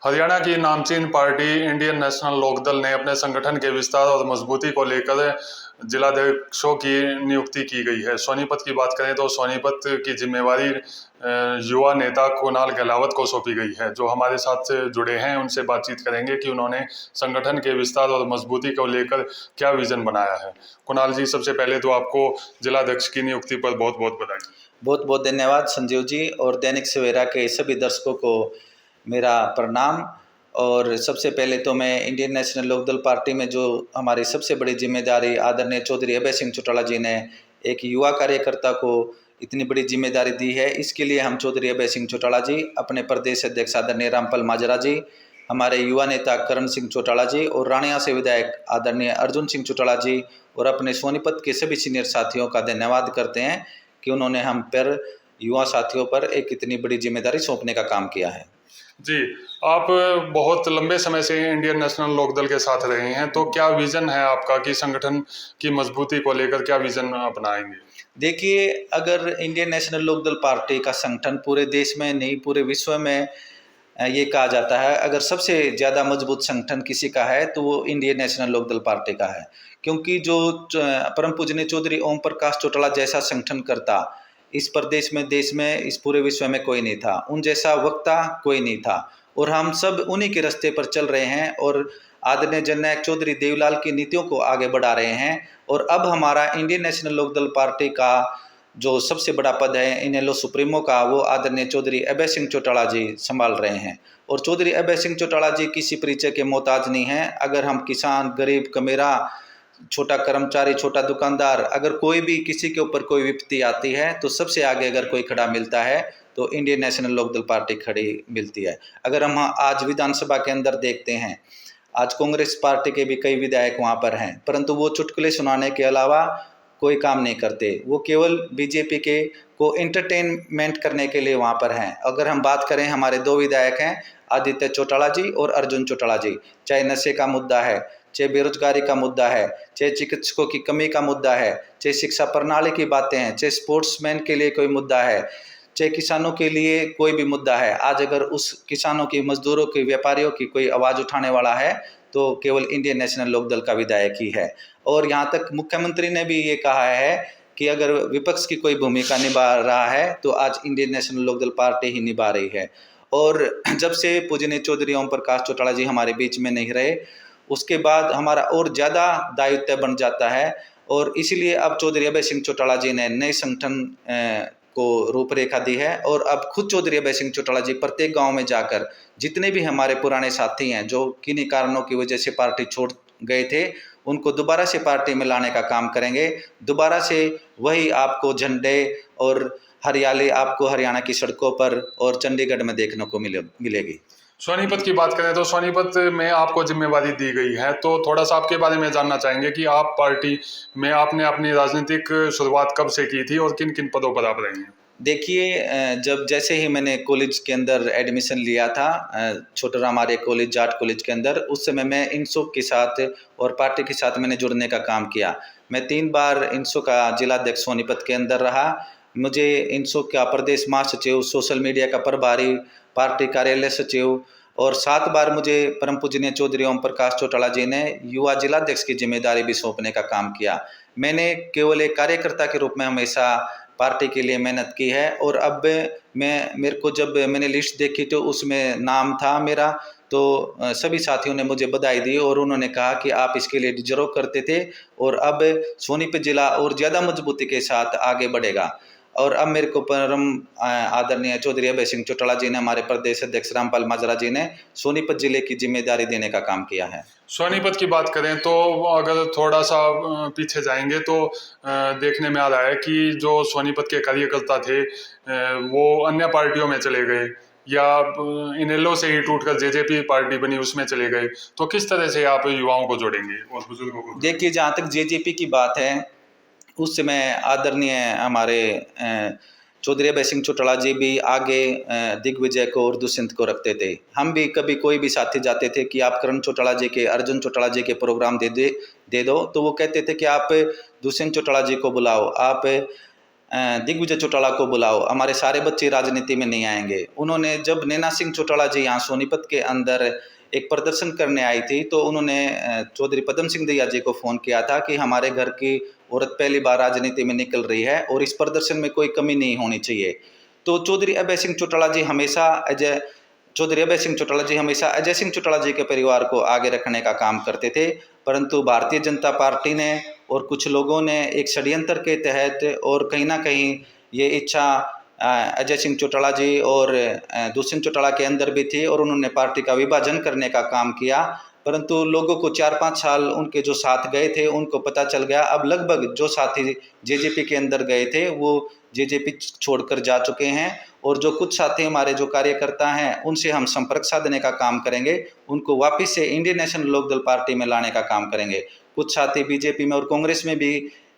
हरियाणा की नामचीन party Indian national Lokdal ने अपने संगठन के विस्तार और मजबूती को लेकर जिलाध्यक्षों की नियुक्ति की गई है। सोनीपत की बात करें तो सोनीपत की जिम्मेवारी युवा नेता कुणाल गहलावत को सौंपी गई है, जो हमारे साथ जुड़े हैं। उनसे बातचीत करेंगे कि उन्होंने संगठन के विस्तार और मजबूती को लेकर क्या विजन बनाया है। कुणाल जी, सबसे पहले तो आपको जिलाध्यक्ष की नियुक्ति पर बहुत बहुत बधाई। बहुत बहुत धन्यवाद संजीव जी, और दैनिक सवेरा के सभी दर्शकों को मेरा प्रणाम। और सबसे पहले तो मैं इंडियन नेशनल लोकदल पार्टी में जो हमारी सबसे बड़ी जिम्मेदारी आदरणीय चौधरी अभय सिंह चौटाला जी ने एक युवा कार्यकर्ता को इतनी बड़ी जिम्मेदारी दी है, इसके लिए हम चौधरी अभय सिंह चौटाला जी, अपने प्रदेश अध्यक्ष आदरणीय रामपाल माजरा जी, हमारे युवा नेता करण सिंह चौटाला जी और रानिया से विधायक आदरणीय अर्जुन सिंह चौटाला जी और अपने सोनीपत के सभी सीनियर साथियों का धन्यवाद करते हैं कि उन्होंने हम पर युवा साथियों पर एक इतनी बड़ी जिम्मेदारी सौंपने का काम किया है। जी, आप बहुत लंबे समय से इंडियन नेशनल लोकदल के साथ रहे हैं, तो क्या विजन है आपका कि संगठन की मजबूती को लेकर क्या विजन अपनाएंगे? देखिए, अगर इंडियन नेशनल लोकदल पार्टी का संगठन पूरे देश में नहीं पूरे विश्व में ये कहा जाता है, अगर सबसे ज़्यादा मजबूत संगठन किसी का है तो वो इंडियन नेशनल लोकदल पार्टी का है। क्योंकि जो परम पूजनीय चौधरी ओम प्रकाश चौटाला जैसा संगठन करता इस प्रदेश में, देश में, इस पूरे विश्व में कोई नहीं था। उन जैसा वक्ता कोई नहीं था और हम सब उन्हीं के रास्ते पर चल रहे हैं और आदरणीय जननायक चौधरी देवीलाल की नीतियों को आगे बढ़ा रहे हैं। और अब हमारा इंडियन नेशनल लोकदल पार्टी का जो सबसे बड़ा पद है इनेलो सुप्रीमो का, वो आदरणीय चौधरी अभय सिंह चौटाला जी संभाल रहे हैं। और चौधरी अभय सिंह चौटाला जी किसी परिचय के मोहताज नहीं हैं। अगर हम किसान, गरीब, कमेरा, छोटा कर्मचारी, छोटा दुकानदार, अगर कोई भी किसी के ऊपर कोई विपत्ति आती है तो सबसे आगे अगर कोई खड़ा मिलता है तो इंडियन नेशनल लोकदल पार्टी खड़ी मिलती है। अगर हम आज विधानसभा के अंदर देखते हैं, आज कांग्रेस पार्टी के भी कई विधायक वहाँ पर हैं, परंतु वो चुटकुले सुनाने के अलावा कोई काम नहीं करते। वो केवल बीजेपी के को एंटरटेनमेंट करने के लिए वहाँ पर हैं। अगर हम बात करें, हमारे दो विधायक हैं, आदित्य चौटाला जी और अर्जुन चौटाला जी, चाहे नशे का मुद्दा है, चाहे बेरोजगारी का मुद्दा है, चाहे चिकित्सकों की कमी का मुद्दा है, चाहे शिक्षा प्रणाली की बातें हैं, चाहे स्पोर्ट्समैन के लिए कोई मुद्दा है, चाहे किसानों के लिए कोई भी मुद्दा है, आज अगर उस किसानों की, मजदूरों की, व्यापारियों की कोई आवाज़ उठाने वाला है तो केवल इंडियन नेशनल लोकदल का विधायक ही है। और यहाँ तक मुख्यमंत्री ने भी ये कहा है कि अगर विपक्ष की कोई भूमिका निभा रहा है तो आज इंडियन नेशनल लोकदल पार्टी ही निभा रही है। और जब से पूजनीय चौधरी ओम प्रकाश चौटाला जी हमारे बीच में नहीं रहे, उसके बाद हमारा और ज़्यादा दायित्व बन जाता है। और इसलिए अब चौधरी अभय सिंह चौटाला जी ने नए संगठन को रूपरेखा दी है और अब खुद चौधरी अभय सिंह चौटाला जी प्रत्येक गांव में जाकर जितने भी हमारे पुराने साथी हैं जो किन्हीं कारणों की वजह से पार्टी छोड़ गए थे, उनको दोबारा से पार्टी में लाने का काम करेंगे। दोबारा से वही आपको झंडे और हरियाली आपको हरियाणा की सड़कों पर और चंडीगढ़ में देखने को मिलेगी। सोनीपत की बात करें तो सोनीपत में आपको जिम्मेवारी दी गई है, तो थोड़ा सा आपके बारे में जानना चाहेंगे कि आप पार्टी में आपने अपनी राजनीतिक शुरुआत कब से की थी और किन किन पदों पर आप रहे हैं? देखिए, जब जैसे ही मैंने कॉलेज के अंदर एडमिशन लिया था, छोटा रामारे कॉलेज, जाट कॉलेज के अंदर, उस समय मैं इनसोक के साथ और पार्टी के साथ मैंने जुड़ने का काम किया। मैं 3 बार इनसोक का जिलाध्यक्ष सोनीपत के अंदर रहा। मुझे इनसोक का प्रदेश महासचिव, सोशल मीडिया का प्रभारी, पार्टी कार्यालय सचिव और 7 बार मुझे परम पूजनीय चौधरी ओम प्रकाश चौटाला जी ने युवा जिलाध्यक्ष की जिम्मेदारी भी सौंपने का काम किया। मैंने केवल एक कार्यकर्ता के रूप में हमेशा पार्टी के लिए मेहनत की है। और अब मेरे को जब मैंने लिस्ट देखी तो उसमें नाम था मेरा, तो सभी साथियों ने मुझे बधाई दी और उन्होंने कहा कि आप इसके लिए डिजर्व करते थे और अब सोनीपत जिला और ज़्यादा मजबूती के साथ आगे बढ़ेगा। और अब मेरे को परम आदरणीय चौधरी अभय सिंह चौटाला जी ने, हमारे प्रदेश अध्यक्ष रामपाल माजरा जी ने सोनीपत जिले की जिम्मेदारी देने का काम किया है। सोनीपत की बात करें तो अगर थोड़ा सा पीछे जाएंगे तो देखने में आ रहा है कि जो सोनीपत के कार्यकर्ता थे वो अन्य पार्टियों में चले गए या इनेलो से ही टूटकर जेजेपी पार्टी बनी उसमें चले गए, तो किस तरह से आप युवाओं को जोड़ेंगे और बुजुर्गों को? देखिए, जहाँ तक जेजेपी की बात है, उस समय आदरणीय हमारे चौधरी अभय सिंह चौटाला जी भी आगे दिग्विजय को और दुष्यंत को रखते थे। हम भी कभी कोई भी साथी जाते थे कि आप करण चौटाला जी के, अर्जुन चौटाला जी के प्रोग्राम दे दो, तो वो कहते थे कि आप दुष्यंत चौटाला जी को बुलाओ, आप दिग्विजय चौटाला को बुलाओ, हमारे सारे बच्चे राजनीति में नहीं आएंगे। उन्होंने जब नैना सिंह चौटाला जी यहाँ सोनीपत के अंदर एक प्रदर्शन करने आई थी तो उन्होंने चौधरी पदम सिंह दैया जी को फ़ोन किया था कि हमारे घर की औरत पहली बार राजनीति में निकल रही है और इस प्रदर्शन में कोई कमी नहीं होनी चाहिए। तो चौधरी अभय सिंह चौटाला जी हमेशा अजय सिंह चौटाला जी के परिवार को आगे रखने का काम करते थे, परंतु भारतीय जनता पार्टी ने और कुछ लोगों ने एक षड्यंत्र के तहत और कहीं ना कहीं ये इच्छा अजय सिंह चौटाला जी और दुष्यंत चौटाला के अंदर भी थी और उन्होंने पार्टी का विभाजन करने का काम किया। परंतु लोगों को 4-5 साल उनके जो साथ गए थे उनको पता चल गया, अब लगभग जो साथी जेजेपी के अंदर गए थे वो जेजेपी छोड़कर जा चुके हैं और जो कुछ साथी हमारे जो कार्यकर्ता हैं उनसे हम संपर्क साधने का काम करेंगे, उनको वापस से इंडियन नेशनल लोकदल पार्टी में लाने का काम करेंगे। कुछ साथी बीजेपी में और कांग्रेस में भी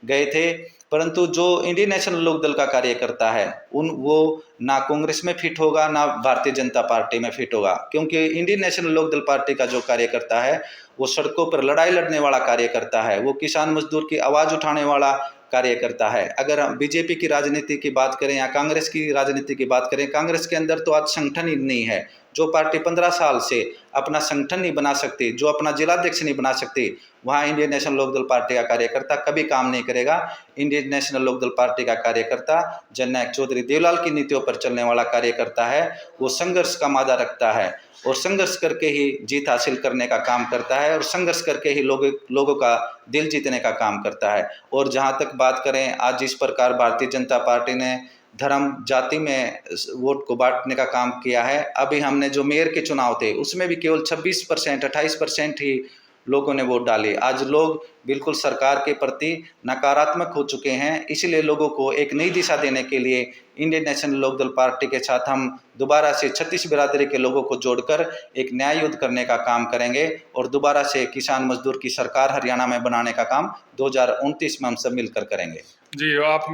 गए थे, परंतु जो इंडियन नेशनल लोकदल का कार्यकर्ता है वो ना कांग्रेस में फिट होगा ना भारतीय जनता पार्टी में फिट होगा, क्योंकि इंडियन नेशनल लोकदल पार्टी का जो कार्यकर्ता है वो सड़कों पर लड़ाई लड़ने वाला कार्यकर्ता है, वो किसान मजदूर की आवाज़ उठाने वाला कार्यकर्ता है। अगर हम बीजेपी की राजनीति की बात करें या कांग्रेस की राजनीति की बात करें, कांग्रेस के अंदर तो आज संगठन ही नहीं है। जो पार्टी 15 साल से अपना संगठन नहीं बना सकती, जो अपना जिलाध्यक्ष नहीं बना सकती, वहाँ इंडियन नेशनल लोकदल पार्टी का कार्यकर्ता कभी काम नहीं करेगा। इंडियन नेशनल लोकदल पार्टी का कार्यकर्ता जननायक चौधरी देवलाल की नीतियों पर चलने वाला कार्यकर्ता है, वो संघर्ष का मादा रखता है और संघर्ष करके ही जीत हासिल करने का काम करता है और संघर्ष करके ही लोगों का दिल जीतने का काम करता है। और जहाँ तक बात करें आज जिस प्रकार भारतीय जनता पार्टी ने धर्म जाति में वोट को बांटने का काम किया है, अभी हमने जो मेयर के चुनाव थे उसमें भी केवल 26% 28% ही लोगों ने वोट डाले। आज लोग बिल्कुल सरकार के प्रति नकारात्मक हो चुके हैं, इसलिए लोगों को एक नई दिशा देने के लिए इंडियन नेशनल लोकदल पार्टी के साथ हम दोबारा से 36 बिरादरी के लोगों को जोड़कर एक न्याय युद्ध करने का काम करेंगे और दोबारा से किसान मजदूर की सरकार हरियाणा में बनाने का काम 2029 में हम सब मिलकर करेंगे। जी, आप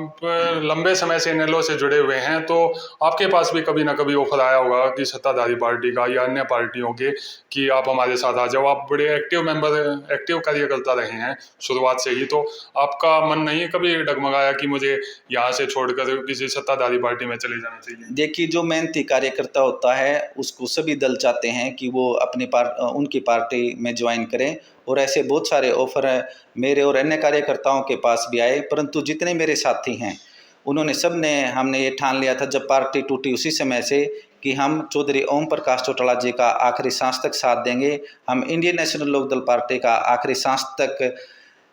लंबे समय से इनेलो से जुड़े हुए हैं, तो आपके पास भी कभी ना कभी ऑफर आया होगा कि सत्ताधारी पार्टी का या अन्य पार्टियों के कि आप हमारे साथ आ जाओ। आप बड़े एक्टिव कार्यकर्ता रहे हैं शुरुआत से ही, तो आपका मन नहीं कभी डगमगाया कि मुझे यहाँ से छोड़कर किसी सत्ताधारी पार्टी में चले जाना चाहिए? देखिए, जो मेहनती कार्यकर्ता होता है उसको सभी दल चाहते हैं कि वो अपनी उनकी पार्टी में ज्वाइन करें और ऐसे बहुत सारे ऑफर मेरे और अन्य कार्यकर्ताओं के पास भी आए, परंतु जितने मेरे साथी हैं उन्होंने सब ने हमने ये ठान लिया था जब पार्टी टूटी उसी समय से कि हम चौधरी ओम प्रकाश चौटाला जी का आखिरी सांस तक साथ देंगे, हम इंडियन नेशनल लोकदल पार्टी का आखिरी सांस तक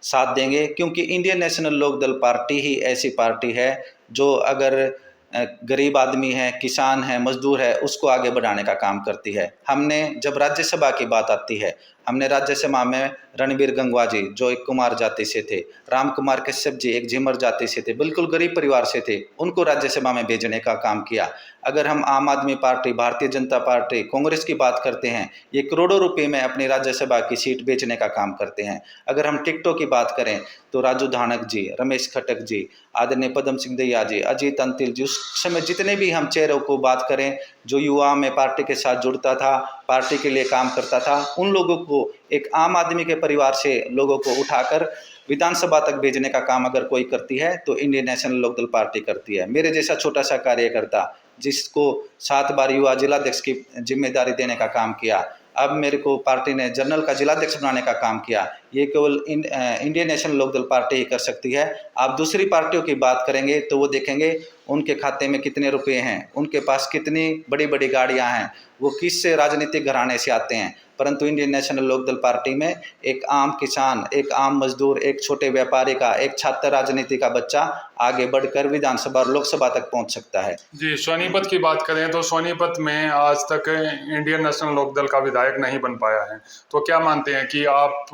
साथ देंगे, क्योंकि इंडियन नेशनल लोकदल पार्टी ही ऐसी पार्टी है जो अगर गरीब आदमी है, किसान है, मजदूर है, उसको आगे बढ़ाने का काम करती है। हमने जब राज्यसभा की बात आती है, हमने राज्यसभा में रणबीर गंगवा जी जो एक कुमार जाति से थे, राम कुमार कश्यप जी एक झिमर जाति से थे, बिल्कुल गरीब परिवार से थे, उनको राज्यसभा में भेजने का काम किया। अगर हम आम आदमी पार्टी, भारतीय जनता पार्टी, कांग्रेस की बात करते हैं, ये करोड़ों रुपए में अपनी राज्यसभा की सीट बेचने का काम करते हैं। अगर हम टिकटों की बात करें तो राजू धानक जी, रमेश खटक जी, आदरणीय पदम सिंह दैया जी, अजीत अंतिल जी, उस समय जितने भी हम चेहरों को बात करें जो युवा में पार्टी के साथ जुड़ता था, पार्टी के लिए काम करता था, उन लोगों को एक आम आदमी के परिवार से लोगों को उठाकर विधानसभा तक भेजने का काम अगर कोई करती है तो इंडियन नेशनल लोकदल पार्टी करती है। मेरे जैसा छोटा सा कार्यकर्ता जिसको 7 बार युवा जिलाध्यक्ष की जिम्मेदारी देने का काम किया, अब मेरे को पार्टी ने जनरल का जिलाध्यक्ष बनाने का काम किया, ये केवल इंडियन नेशनल लोकदल पार्टी ही कर सकती है। आप दूसरी पार्टियों की बात करेंगे तो वो देखेंगे उनके खाते में कितने रुपए हैं, उनके पास कितनी बड़ी बड़ी गाड़ियां हैं, वो किस राजनीतिक घराने से आते हैं, परंतु इंडियन नेशनल लोकदल पार्टी में एक आम किसान, एक आम मजदूर, एक छोटे व्यापारी का, एक छात्र राजनीति का बच्चा आगे बढ़कर विधानसभा और लोकसभा तक पहुंच सकता है। जी, सोनीपत की बात करें तो सोनीपत में आज तक इंडियन नेशनल लोकदल का विधायक नहीं बन पाया है, तो क्या मानते हैं कि आप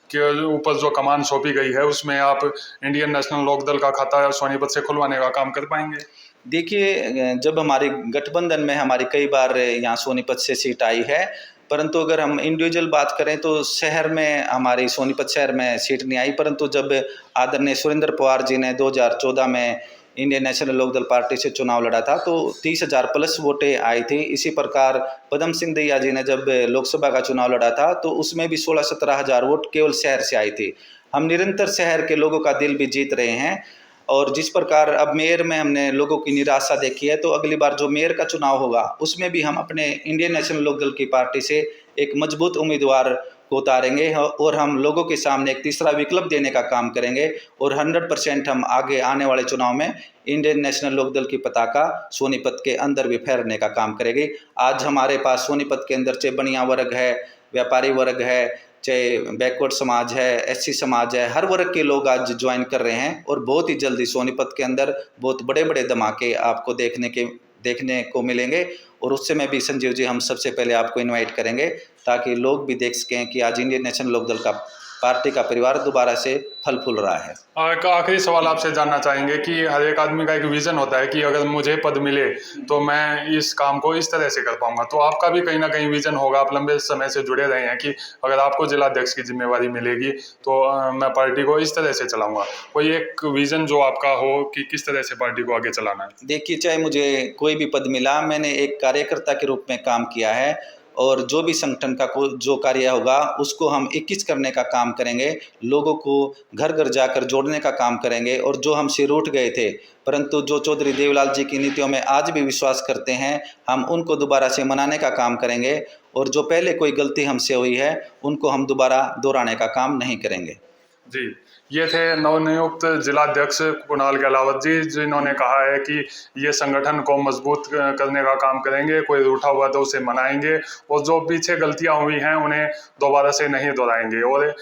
के ऊपर जो कमान सौंपी गई है उसमें आप इंडियन नेशनल लोकदल का खाता सोनीपत से खुलवाने का काम कर पाएंगे? देखिए, जब हमारे गठबंधन में हमारी कई बार यहाँ सोनीपत से सीट आई है, परंतु अगर हम इंडिविजुअल बात करें तो शहर में हमारी सोनीपत शहर में सीट नहीं आई, परंतु जब आदरणीय सुरेंद्र पवार जी ने 2014 में इंडियन नेशनल लोकदल पार्टी से चुनाव लड़ा था तो 30,000 प्लस वोटें आई थी। इसी प्रकार पदम सिंह दैया जी ने जब लोकसभा का चुनाव लड़ा था तो उसमें भी 16-17 हज़ार वोट केवल शहर से आई थी। हम निरंतर शहर के लोगों का दिल भी जीत रहे हैं और जिस प्रकार अब मेयर में हमने लोगों की निराशा देखी है, तो अगली बार जो मेयर का चुनाव होगा उसमें भी हम अपने इंडियन नेशनल लोकदल की पार्टी से एक मजबूत उम्मीदवार को उतारेंगे और हम लोगों के सामने एक तीसरा विकल्प देने का काम करेंगे और 100% हम आगे आने वाले चुनाव में इंडियन नेशनल लोकदल की पताका सोनीपत के अंदर भी फहरने का काम करेगी। आज हमारे पास सोनीपत के अंदर चाहे बनिया वर्ग है, व्यापारी वर्ग है, चाहे बैकवर्ड समाज है, एससी समाज है, हर वर्ग के लोग आज ज्वाइन कर रहे हैं और बहुत ही जल्दी सोनीपत के अंदर बहुत बड़े बड़े धमाके आपको देखने को मिलेंगे। और उससे में भी संजीव जी हम सबसे पहले आपको इनवाइट करेंगे ताकि लोग भी देख सकें कि आज इंडियन नेशनल लोकदल का पार्टी का परिवार दोबारा से फल फूल रहा है। एक आखिरी सवाल आपसे जानना चाहेंगे कि हर एक आदमी का एक विजन होता है कि अगर मुझे पद मिले तो मैं इस काम को इस तरह से कर पाऊंगा, तो आपका भी कहीं ना कहीं विजन होगा, आप लंबे समय से जुड़े रहे हैं कि अगर आपको जिलाध्यक्ष की जिम्मेवारी मिलेगी तो मैं पार्टी को इस तरह से चलाऊंगा। कोई एक विजन जो आपका हो कि किस तरह से पार्टी को आगे चलाना है? देखिए, चाहे मुझे कोई भी पद मिला, मैंने एक कार्यकर्ता के रूप में काम किया है और जो भी संगठन का जो कार्य होगा उसको हम 21 करने का काम करेंगे, लोगों को घर घर जाकर जोड़ने का काम करेंगे और जो हमसे रूठ गए थे परंतु जो चौधरी देवलाल जी की नीतियों में आज भी विश्वास करते हैं, हम उनको दोबारा से मनाने का काम करेंगे और जो पहले कोई गलती हमसे हुई है उनको हम दोबारा दोहराने का काम नहीं करेंगे। जी, ये थे नवनियुक्त जिलाध्यक्ष कुणाल गहलावत जी, जिन्होंने कहा है कि ये संगठन को मजबूत करने का काम करेंगे, कोई रूठा हुआ तो उसे मनाएंगे और जो पीछे गलतियां हुई हैं उन्हें दोबारा से नहीं दोहराएंगे और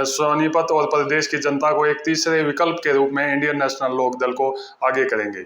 सोनीपत और प्रदेश की जनता को एक तीसरे विकल्प के रूप में इंडियन नेशनल लोकदल को आगे करेंगे।